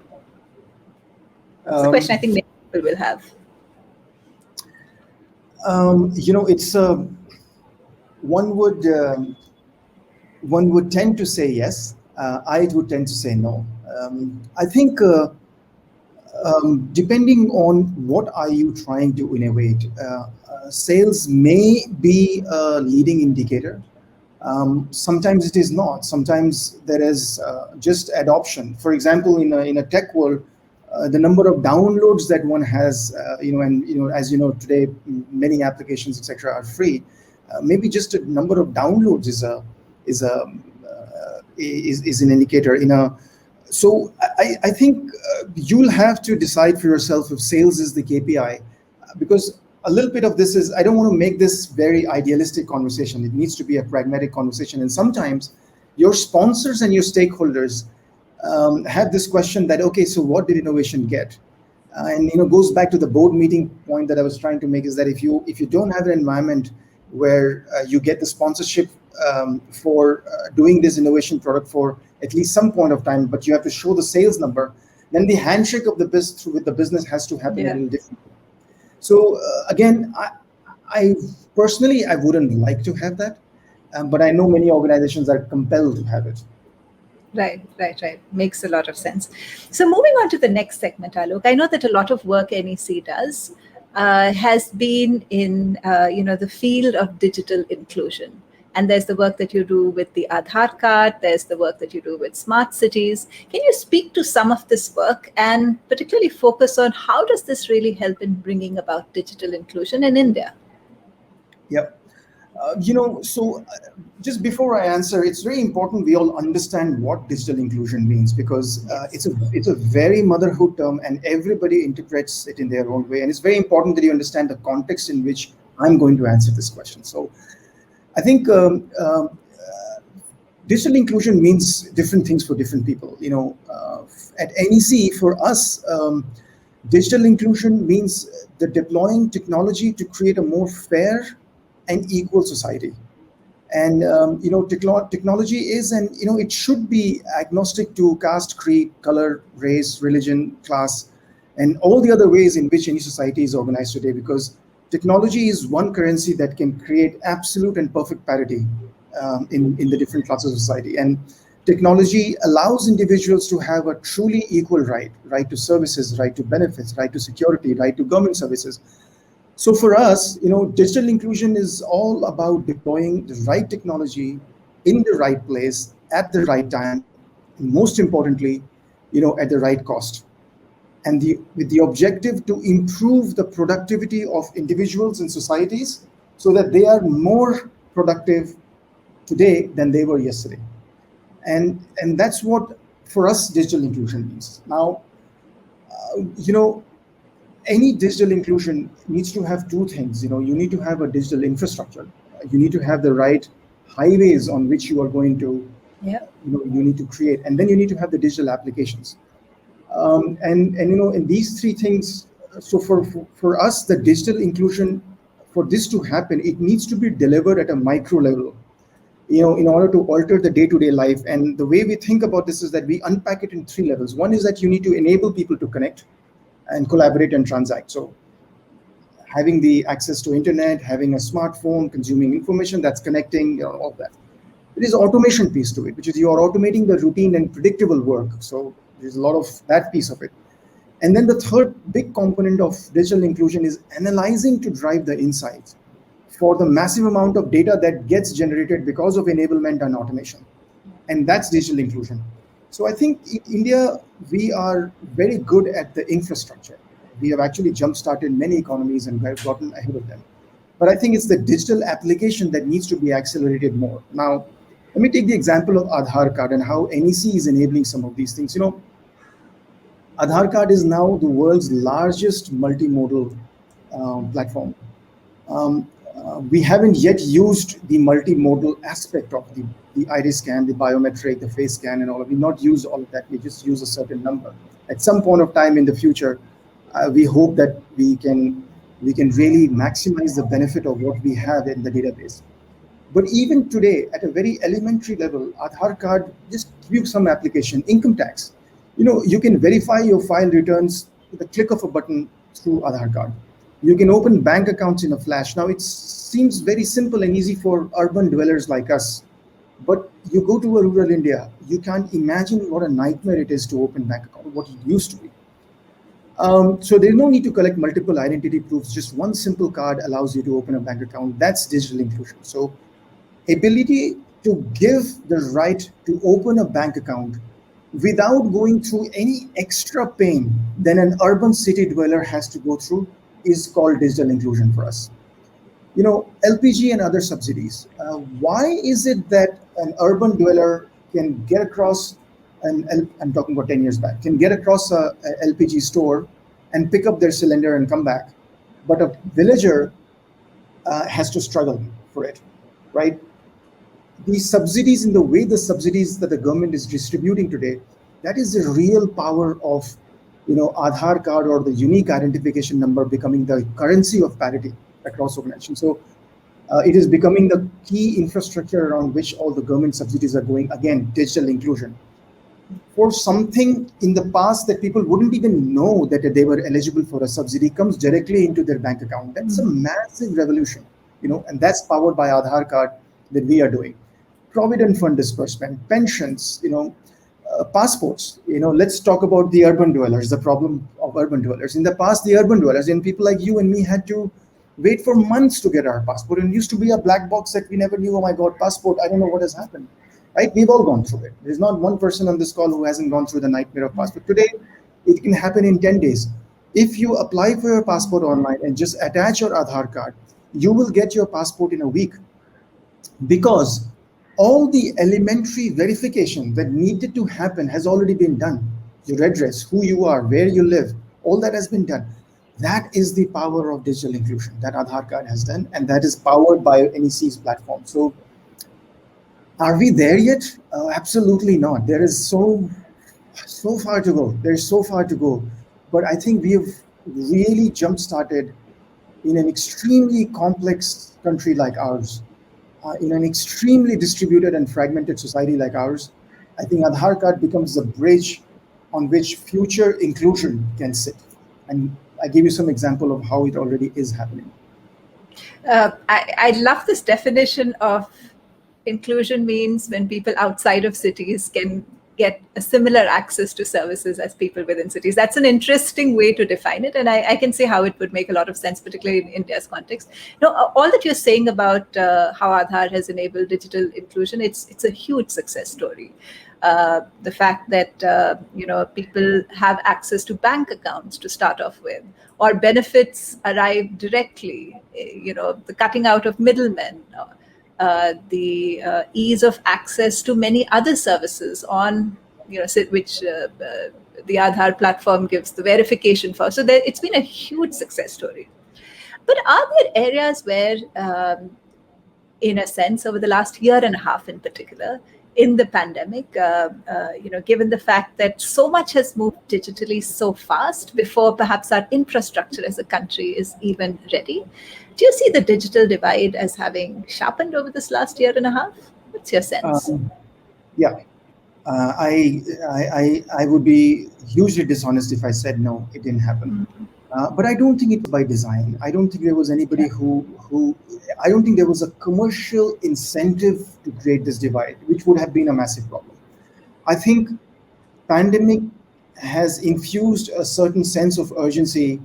It's a question I think many people will have. It's one would tend to say yes. I would tend to say no. I think depending on what are you trying to innovate, sales may be a leading indicator. Sometimes it is not. Sometimes there is just adoption. For example, in a tech world, the number of downloads that one has, as you know, today many applications, etc., are free. Maybe just a number of downloads is an indicator. So I think you'll have to decide for yourself if sales is the KPI, because a little bit of this is, I don't want to make this very idealistic conversation. It needs to be a pragmatic conversation, and sometimes your sponsors and your stakeholders have this question that, okay, so what did innovation get? And goes back to the board meeting point that I was trying to make, is that if you don't have an environment where you get the sponsorship for doing this innovation product for at least some point of time, but you have to show the sales number, then the handshake of the business with the business has to happen a little differently. So again, I personally, I wouldn't like to have that, but I know many organizations are compelled to have it. Right. Makes a lot of sense. So moving on to the next segment, Alok, I know that a lot of work NEC does has been in the field of digital inclusion. And there's the work that you do with the Aadhaar card, there's the work that you do with smart cities. Can you speak to some of this work and particularly focus on how does this really help in bringing about digital inclusion in India? Yep. So just before I answer, it's very important we all understand what digital inclusion means, because it's a very motherhood term and everybody interprets it in their own way. And it's very important that you understand the context in which I'm going to answer this question. So I think digital inclusion means different things for different people. At NEC, for us, digital inclusion means the deploying technology to create a more fair and equal society. And technology is, and it should be agnostic to caste, creed, color, race, religion, class, and all the other ways in which any society is organized today, because technology is one currency that can create absolute and perfect parity in the different classes of society. And technology allows individuals to have a truly equal right to services, right to benefits, right to security, right to government services. So for us, digital inclusion is all about deploying the right technology in the right place at the right time, and most importantly, at the right cost. And with the objective to improve the productivity of individuals and societies so that they are more productive today than they were yesterday. And that's what for us digital inclusion means. Now, you know, any digital inclusion needs to have two things. You need to have a digital infrastructure. You need to have the right highways on which you are going to, Yeah. you need to create, and then you need to have the digital applications. And in these three things, so for us, the digital inclusion, for this to happen, it needs to be delivered at a micro level, in order to alter the day-to-day life. And the way we think about this is that we unpack it in three levels. One is that you need to enable people to connect and collaborate and transact. So having the access to internet, having a smartphone, consuming information, that's connecting, all that. There is automation piece to it, which is you are automating the routine and predictable work. So there's a lot of that piece of it. And then the third big component of digital inclusion is analyzing to drive the insights for the massive amount of data that gets generated because of enablement and automation. And that's digital inclusion. So I think in India, we are very good at the infrastructure. We have actually jump-started many economies and have gotten ahead of them. But I think it's the digital application that needs to be accelerated more. Now, let me take the example of Aadhaar card and how NEC is enabling some of these things. Aadhaar card is now the world's largest multimodal platform. We haven't yet used the multimodal aspect of the iris scan, the biometric, the face scan, and all of it. We've not used all of that. We just use a certain number. At some point of time in the future, we hope that we can really maximize the benefit of what we have in the database. But even today, at a very elementary level, Aadhaar card, just give you some application, income tax. You can verify your file returns with a click of a button through Aadhaar card. You can open bank accounts in a flash. Now, it seems very simple and easy for urban dwellers like us. But you go to a rural India, you can't imagine what a nightmare it is to open bank account, what it used to be. So there's no need to collect multiple identity proofs. Just one simple card allows you to open a bank account. That's digital inclusion. So ability to give the right to open a bank account without going through any extra pain than an urban city dweller has to go through is called digital inclusion for us. LPG and other subsidies. Why is it that an urban dweller can get across, and I'm talking about 10 years back, can get across a LPG store and pick up their cylinder and come back, but a villager has to struggle for it, right? These subsidies, in the way the subsidies that the government is distributing today, that is the real power of Aadhaar card or the unique identification number becoming the currency of parity across organizations. So it is becoming the key infrastructure around which all the government subsidies are going. Again, digital inclusion. For something in the past that people wouldn't even know that they were eligible for a subsidy comes directly into their bank account. That's a massive revolution, and that's powered by Aadhaar card that we are doing. Provident fund disbursement, pensions, passports. Let's talk about the urban dwellers, the problem of urban dwellers. In the past, the urban dwellers and people like you and me had to wait for months to get our passport. And it used to be a black box that we never knew, oh my God, passport, I don't know what has happened. Right? We've all gone through it. There's not one person on this call who hasn't gone through the nightmare of passport. Today, it can happen in 10 days. If you apply for your passport online and just attach your Aadhaar card, you will get your passport in a week, because all the elementary verification that needed to happen has already been done. Your address, who you are, where you live, all that has been done. That is the power of digital inclusion that Aadhaar card has done, and that is powered by NEC's platform. So are we there yet? Absolutely not. There is so far to go. There's so far to go. But I think we have really jump-started in an extremely complex country like ours, in an extremely distributed and fragmented society like ours. I think Aadhaar card becomes the bridge on which future inclusion can sit. And I give you some example of how it already is happening. I love this definition of inclusion means when people outside of cities can get a similar access to services as people within cities. That's an interesting way to define it, and I can see how it would make a lot of sense, particularly in India's context. All that you're saying about how Aadhaar has enabled digital inclusion, it's a huge success story. The fact that people have access to bank accounts to start off with, or benefits arrive directly, the cutting out of middlemen, the ease of access to many other services on, which the Aadhaar platform gives the verification for. So it's been a huge success story. But are there areas where, in a sense, over the last year and a half in particular, in the pandemic, given the fact that so much has moved digitally so fast before perhaps our infrastructure as a country is even ready, do you see the digital divide as having sharpened over this last year and a half? What's your sense? Yeah, I would be hugely dishonest if I said no, it didn't happen. But I don't think it was by design. I don't think there was anybody I don't think there was a commercial incentive to create this divide, which would have been a massive problem. I think pandemic has infused a certain sense of urgency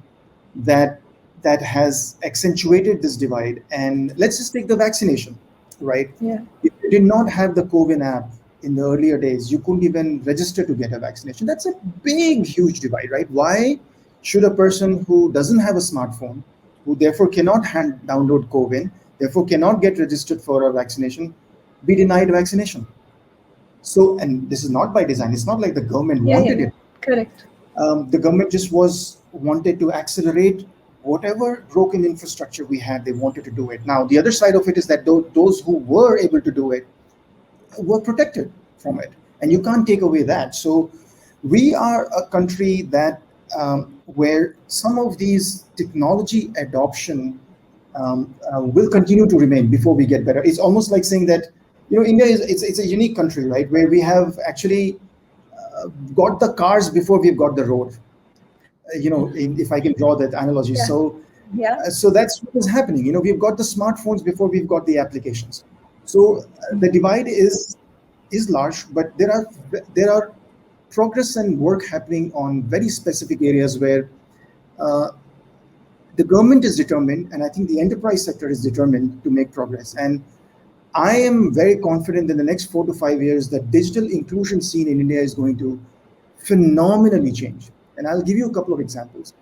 that has accentuated this divide. And let's just take the vaccination, right? Yeah. If you did not have the COVID app in the earlier days, you couldn't even register to get a vaccination. That's a big, huge divide, right? Why should a person who doesn't have a smartphone, who therefore cannot download COVID, therefore cannot get registered for a vaccination, be denied vaccination? So, and this is not by design. It's not like the government wanted it. Correct. The government just wanted to accelerate whatever broken infrastructure we had. They wanted to do it. Now, the other side of it is that those who were able to do it were protected from it, and you can't take away that. So, we are a country that where some of these technology adoption will continue to remain before we get better. It's almost like saying that, India it's a unique country, right? Where we have actually got the cars before we've got the road. If I can draw that analogy. Yeah. So that's what is happening. We've got the smartphones before we've got the applications. So the divide is large, but there are progress and work happening on very specific areas where the government is determined, and I think the enterprise sector is determined to make progress. And I am very confident in the next 4 to 5 years that digital inclusion scene in India is going to phenomenally change. And I'll give you a couple of examples.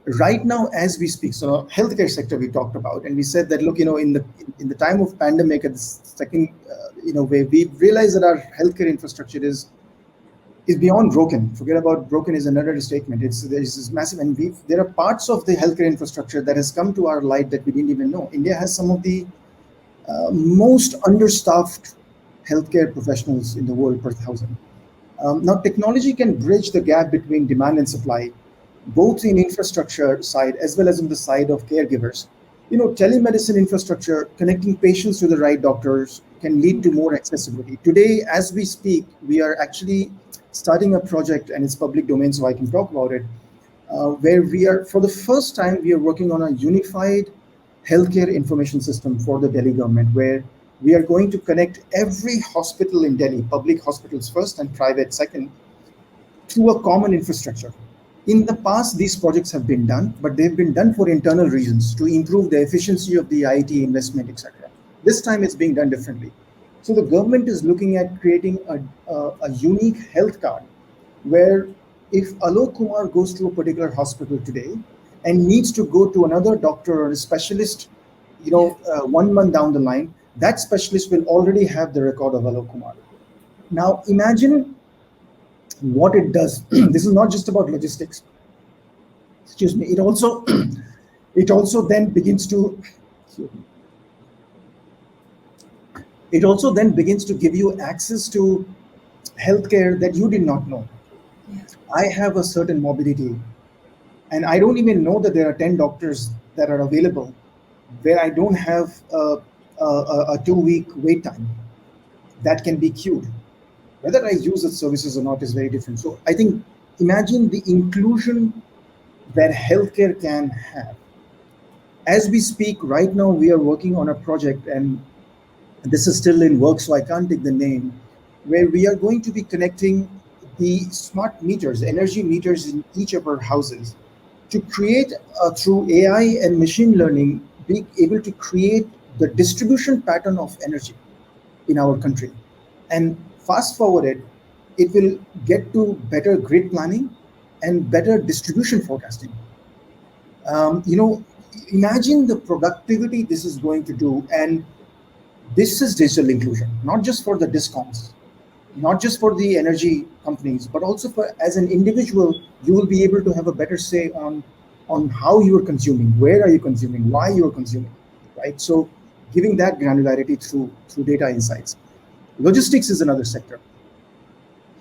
Right now, as we speak, so healthcare sector we talked about, and we said that, look, in the time of pandemic, at the second wave, we realized that our healthcare infrastructure is beyond broken. Forget about broken is another statement. There's this massive, and there are parts of the healthcare infrastructure that has come to our light that we didn't even know. India has some of the most understaffed healthcare professionals in the world per thousand. Now, technology can bridge the gap between demand and supply, both in infrastructure side as well as on the side of caregivers. Telemedicine infrastructure, connecting patients to the right doctors, can lead to more accessibility. Today, as we speak, we are actually starting a project, and it's public domain, so I can talk about it, where we are, for the first time, we are working on a unified healthcare information system for the Delhi government, where we are going to connect every hospital in Delhi, public hospitals first and private second, through a common infrastructure. In the past, these projects have been done, but they've been done for internal reasons to improve the efficiency of the IT investment, etc. This time it's being done differently. So the government is looking at creating a unique health card where if Alok Kumar goes to a particular hospital today and needs to go to another doctor or a specialist, 1 month down the line, that specialist will already have the record of Alok Kumar. Now imagine what it does. This is not just about logistics. Excuse me. It also then begins to give you access to healthcare that you did not know. Yes. I have a certain morbidity, and I don't even know that there are 10 doctors that are available where I don't have a 2-week wait time that can be queued. Whether I use its services or not is very different. So I think, imagine the inclusion that healthcare can have. As we speak right now, we are working on a project, and This is still in work, so I can't take the name, where we are going to be connecting the smart meters, energy meters in each of our houses to create, through AI and machine learning, be able to create the distribution pattern of energy in our country. And fast forward it, it will get to better grid planning and better distribution forecasting. You know, imagine the productivity this is going to do. And this is digital inclusion, not just for the discoms, not just for the energy companies, but also for as an individual, you will be able to have a better say on how you are consuming, where are you consuming, why you are consuming, right? So giving that granularity through data insights. Logistics is another sector,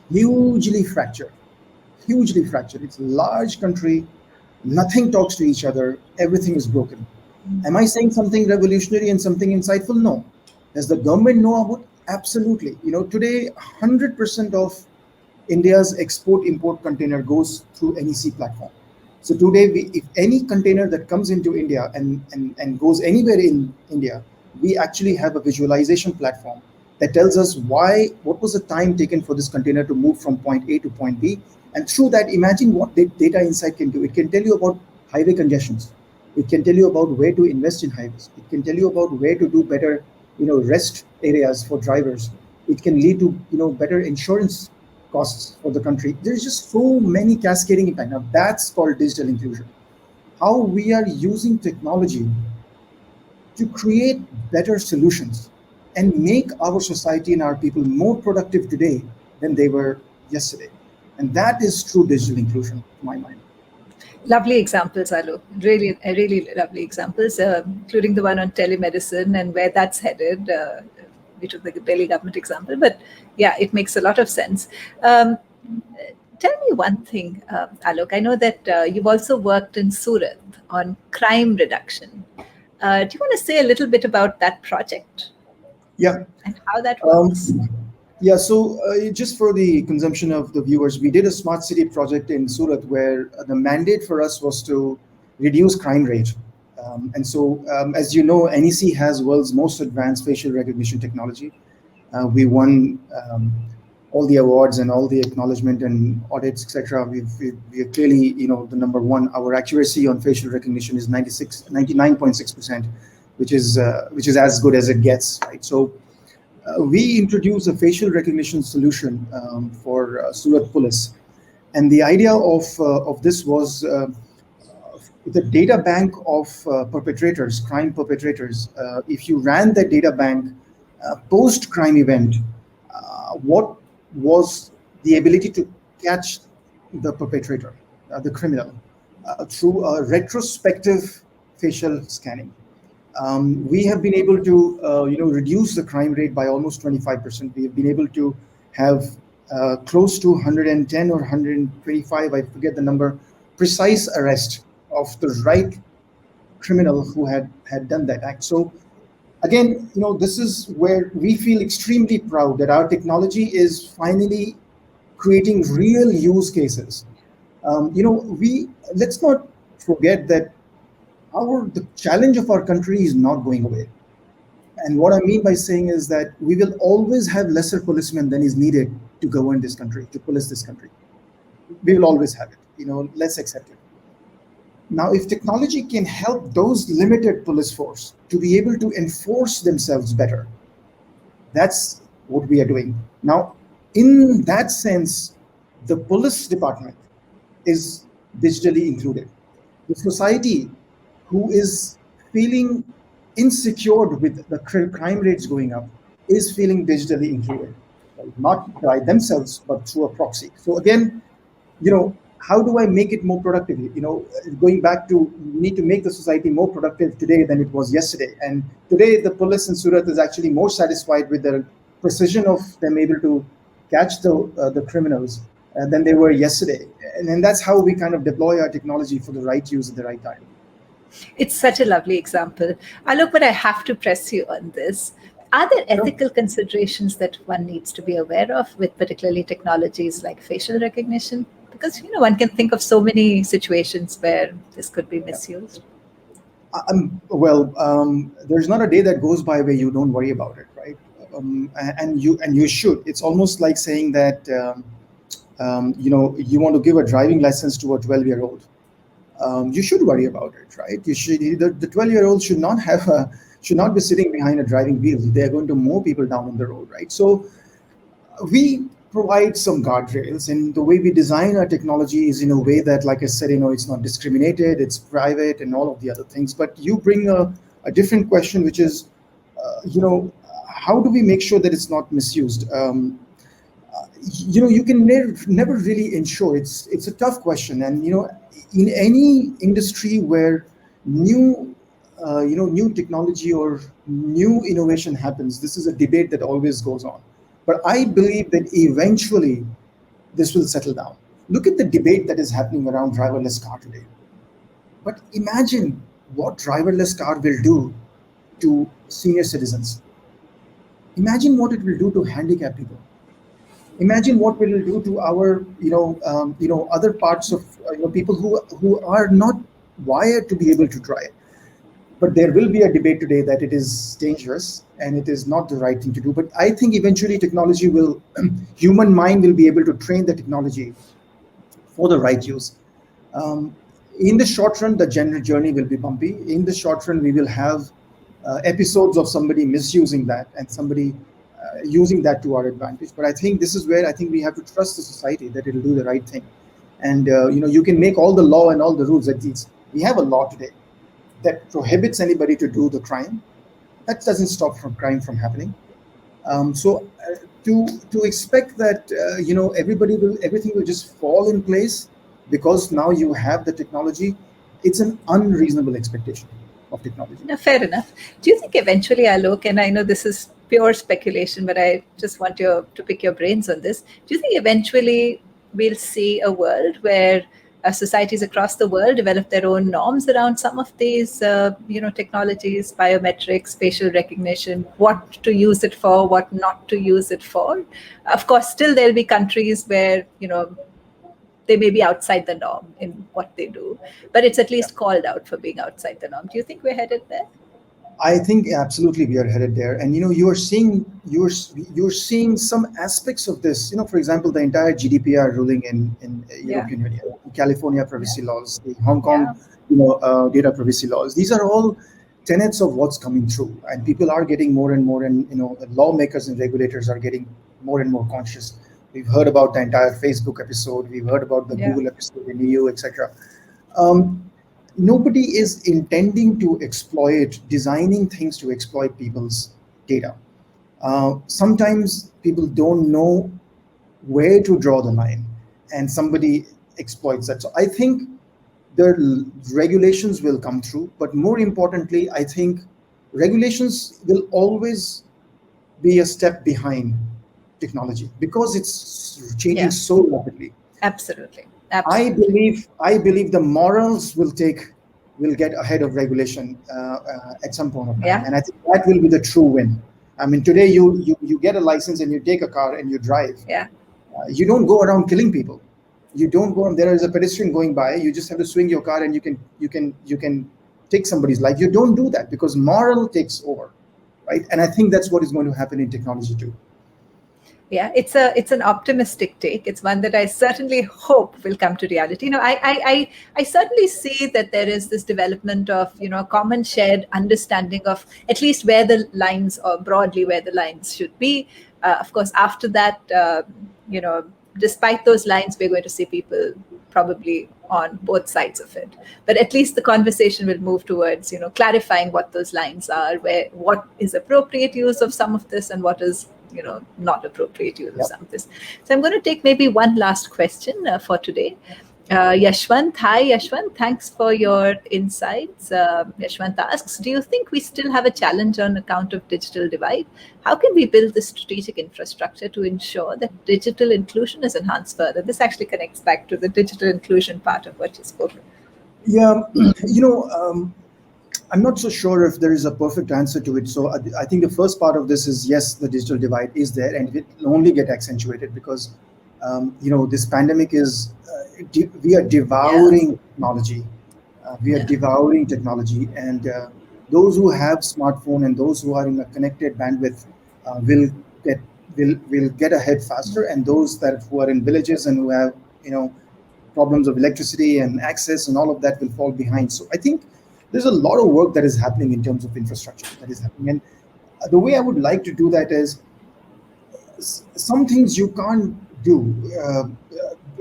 hugely fractured, hugely fractured. It's a large country, nothing talks to each other, everything is broken. Am I saying something revolutionary and something insightful? No. Does the government know about? Absolutely. You know, today 100% of India's export import container goes through NEC platform. So today, if any container that comes into India and goes anywhere in India, we actually have a visualization platform that tells us what was the time taken for this container to move from point A to point B. And through that, imagine what data insight can do. It can tell you about highway congestions. It can tell you about where to invest in highways. It can tell you about where to do better, rest areas for drivers. It can lead to, better insurance costs for the country. There's just so many cascading impact. Now that's called digital inclusion. How we are using technology to create better solutions and make our society and our people more productive today than they were yesterday. And that is true digital inclusion, to my mind. Lovely examples, Alok. Really, really lovely examples, including the one on telemedicine and where that's headed. We took the Delhi government example, but yeah, it makes a lot of sense. Tell me one thing, Alok. I know that you've also worked in Surat on crime reduction. Do you want to say a little bit about that project Yeah. and how that Um, works? yeah, so just for the consumption of the viewers, we did a smart city project in Surat where the mandate for us was to reduce crime rate. And so, as you know, NEC has world's most advanced facial recognition technology. We won all the awards and all the acknowledgement and audits, etc. We are clearly, the number one. Our accuracy on facial recognition is 99.6%, which is as good as it gets, right? So we introduced a facial recognition solution for Surat Police, and the idea of this was the data bank of perpetrators, crime perpetrators. If you ran that data bank post crime event, what was the ability to catch the perpetrator, the criminal, through a retrospective facial scanning. We have been able to, reduce the crime rate by almost 25%. We have been able to have close to 110 or 125, I forget the number, precise arrest of the right criminal who had done that act. So again, this is where we feel extremely proud that our technology is finally creating real use cases. We let's not forget that the challenge of our country is not going away. And what I mean by saying is that we will always have lesser policemen than is needed to govern this country, to police this country. We will always have it. Let's accept it. Now, if technology can help those limited police force to be able to enforce themselves better, that's what we are doing. Now, in that sense, the police department is digitally included. The society who is feeling insecure with the crime rates going up is feeling digitally included, right? Not by themselves, but through a proxy. So again, how do I make it more productive? Going back to, we need to make the society more productive today than it was yesterday. And today, the police in Surat is actually more satisfied with the precision of them able to catch the criminals than they were yesterday. And that's how we kind of deploy our technology for the right use at the right time. It's such a lovely example. Alok, but I have to press you on this. Are there ethical considerations that one needs to be aware of with particularly technologies like facial recognition? Because one can think of so many situations where this could be misused. There's not a day that goes by where you don't worry about it, right? And you should. It's almost like saying that you want to give a driving license to a 12-year-old. You should worry about it, right? You should. The 12-year-old should not be sitting behind a driving wheel. They're going to mow people down on the road, right? So we provide some guardrails, and the way we design our technology is in a way that, like I said, it's not discriminated, it's private, and all of the other things. But you bring a different question, which is, how do we make sure that it's not misused? You can never really ensure. It's a tough question, and in any industry where new new technology or new innovation happens, this is a debate that always goes on. But I believe that eventually this will settle down. Look at the debate that is happening around driverless car today. But imagine what driverless car will do to senior citizens. Imagine what it will do to handicapped people. Imagine what it will do to our other parts of people who are not wired to be able to drive. But there will be a debate today that it is dangerous and it is not the right thing to do. But I think eventually technology will, human mind will be able to train the technology for the right use. Um, in the short run, the journey will be bumpy. In the short run, we will have episodes of somebody misusing that and somebody using that to our advantage. But I think this is where I think we have to trust the society that it'll do the right thing. And you can make all the law and all the rules that these. We have a law today that prohibits anybody to do the crime. That doesn't stop from crime from happening. To expect that everything will just fall in place because now you have the technology, it's an unreasonable expectation of technology. No, fair enough. Do you think eventually, Alok, and I know this is pure speculation, but I just want you to pick your brains on this. Do you think eventually we'll see a world where societies across the world develop their own norms around some of these, technologies, biometrics, facial recognition, what to use it for, what not to use it for? Of course, still there'll be countries where, they may be outside the norm in what they do, but it's at least called out for being outside the norm. Do you think we're headed there? I think absolutely we are headed there, and you're seeing some aspects of this. For example, the entire GDPR ruling in Yeah, European Union, California privacy yeah, laws, the Hong yeah, Kong data privacy laws. These are all tenets of what's coming through, and people are getting more and more, and the lawmakers and regulators are getting more and more conscious. We've heard about the entire Facebook episode. We've heard about the yeah, Google episode in EU, etc. Um, Nobody is intending to exploit, designing things to exploit people's data. Sometimes people don't know where to draw the line, and somebody exploits that. So I think the regulations will come through, but more importantly, I think regulations will always be a step behind technology because it's changing yeah, so rapidly. absolutely, I absolutely. believe I believe the morals will get ahead of regulation at some point of time, Yeah, and I think that will be the true win. I mean, today you get a license and you take a car and you drive. yeah, You don't go around killing people. You don't go. There is a pedestrian going by. You just have to swing your car and you can take somebody's life. You don't do that because moral takes over, right? And I think that's what is going to happen in technology too. yeah. It's an optimistic take. It's one that I certainly hope will come to reality. I certainly see that there is this development of a common shared understanding of at least where the lines, or broadly where the lines should be. Of course, after that, you know, despite those lines, we're going to see people probably on both sides of it. But at least the conversation will move towards, clarifying what those lines are, where what is appropriate use of some of this and what is, not appropriate use of Yep. some of this. So I'm going to take maybe one last question for today. Yashwant, hi Yashwant, thanks for your insights. Yashwant asks, do you think we still have a challenge on account of digital divide? How can we build the strategic infrastructure to ensure that digital inclusion is enhanced further? This actually connects back to the digital inclusion part of what you spoke. Yeah, you know, I'm not so sure if there is a perfect answer to it. So I think the first part of this is yes, the digital divide is there, and it will only get accentuated because this pandemic is we are Yeah, devouring technology. We are Yeah. devouring technology, and those who have smartphone and those who are in a connected bandwidth will get will get ahead faster, and those that who are in villages and who have you know problems of electricity and access and all of that will fall behind. So I think there's a lot of work that is happening in terms of infrastructure that is happening, and the way I would like to do that is some things you can't do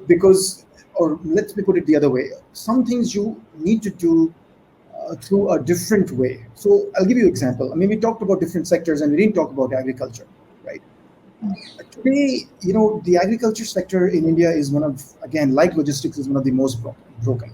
because, or let me put it the other way, some things you need to do through a different way. So I'll give you an example. I mean, we talked about different sectors and we didn't talk about agriculture, right? Today, the agriculture sector in India is one of, again, like logistics, is one of the most broken.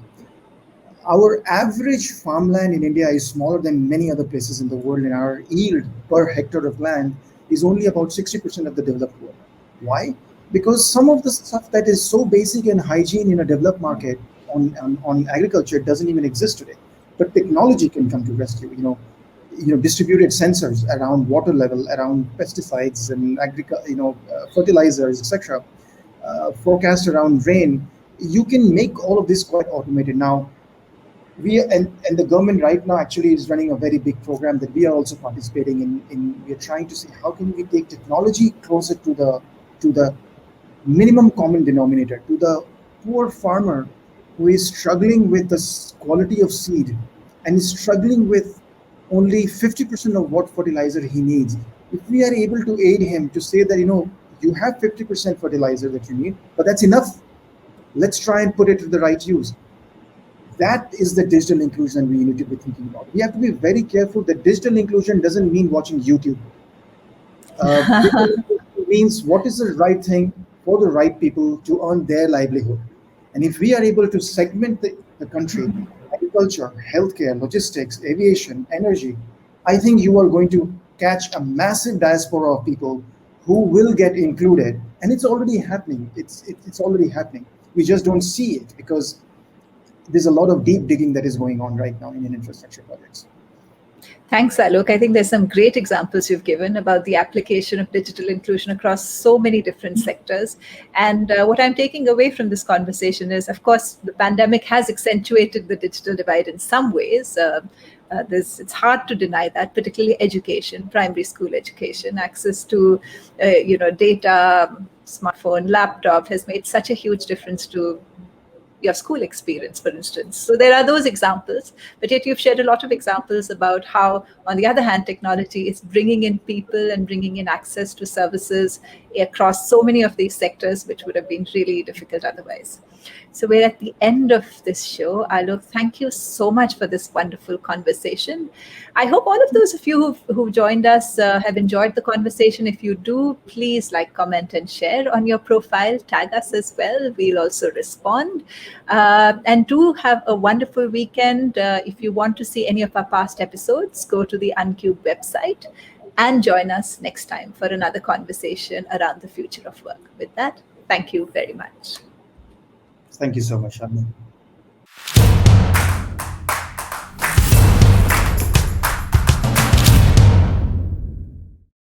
Our average farmland in India is smaller than many other places in the world, and our yield per hectare of land is only about 60% of the developed world. Why? Because some of the stuff that is so basic and hygiene in a developed market on agriculture doesn't even exist today. But technology can come to rescue. Distributed sensors around water level, around pesticides and fertilizers, etc. Forecast around rain. You can make all of this quite automated now. And the government right now actually is running a very big program that we are also participating in. We are trying to see how can we take technology closer to the minimum common denominator, to the poor farmer who is struggling with the quality of seed and is struggling with only 50% of what fertilizer he needs. If we are able to aid him to say that, you have 50% fertilizer that you need, but that's enough. Let's try and put it to the right use. That is the digital inclusion we need to be thinking about. We have to be very careful that digital inclusion doesn't mean watching YouTube. Digital inclusion means what is the right thing for the right people to earn their livelihood. And if we are able to segment the country, agriculture, healthcare, logistics, aviation, energy, I think you are going to catch a massive diaspora of people who will get included. And it's already happening. It's already happening. We just don't see it because there's a lot of deep digging that is going on right now in infrastructure projects. Thanks, Alok. I think there's some great examples you've given about the application of digital inclusion across so many different sectors. And what I'm taking away from this conversation is, of course, the pandemic has accentuated the digital divide in some ways. It's hard to deny that, particularly education, primary school education, access to, data, smartphone, laptop has made such a huge difference to your school experience, for instance. So there are those examples, but yet you've shared a lot of examples about how, on the other hand, technology is bringing in people and bringing in access to services across so many of these sectors, which would have been really difficult otherwise. So we're at the end of this show. Alok, thank you so much for this wonderful conversation. I hope all of those of you who've joined us have enjoyed the conversation. If you do, please like, comment, and share on your profile. Tag us as well. We'll also respond. And do have a wonderful weekend. If you want to see any of our past episodes, go to the Uncube website and join us next time for another conversation around the future of work. With that, thank you very much. Thank you so much, Sharma.